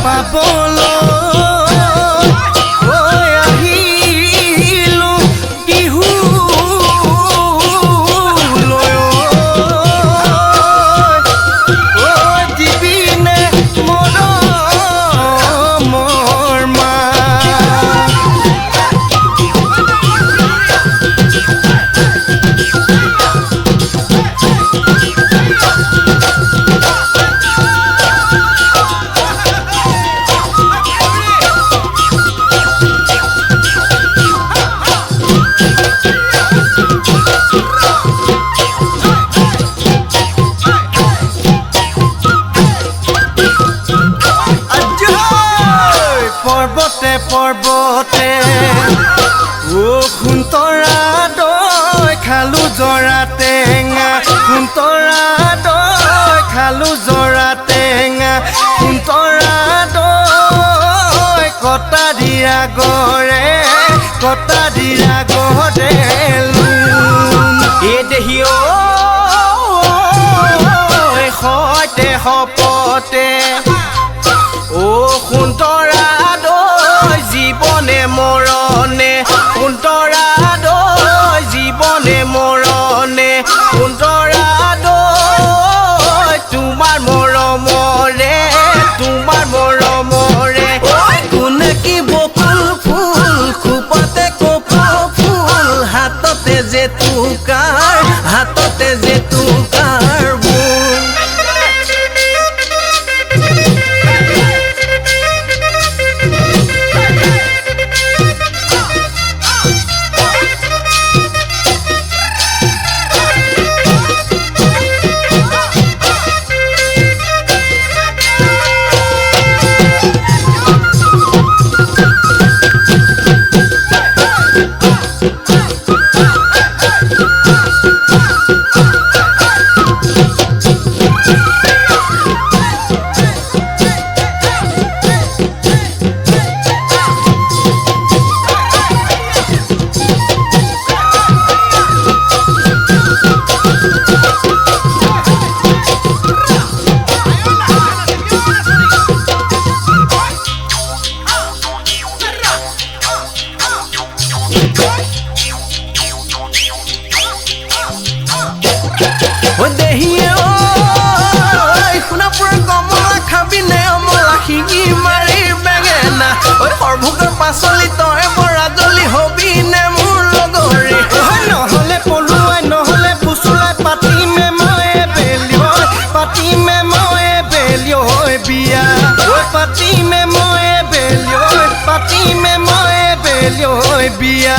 পাবলৈ আহিলো বিহু লৈ দিবিনে মৰমৰ মা পৰ্বতে পৰ্বতে সোণতৰা দৈ খালো জৰা টেঙা সোণতৰা দৈ খালো জৰা টেঙা সোণতৰা দৈ কটা দিয়া গৰে এ দেহি সৈতে সপতে সোণতৰা দৈ জীৱনে মৰণে সোণতৰা দৈ জীৱনে মৰণে সোণতৰা দৈ তোমাৰ মৰমৰে কোনে কি বকুল ফুল খোপাতে কপৌ ফুল হাততে জেতুকাৰ বোল দেহিয়ে সোণাপুৰৰ কমলা খাবিনে অমলা শিঙি মাৰি বেঙেনা সৰভোগৰ পাচলি তই বৰাজলি হবিনে মোৰ লগৰী নহ'লে পলুৱাই নহ'লে ফুচুলাই পাতিমে মই বেলিয়ৈ বিয়া পাতিমে মই বেলিয়ৈ বিয়া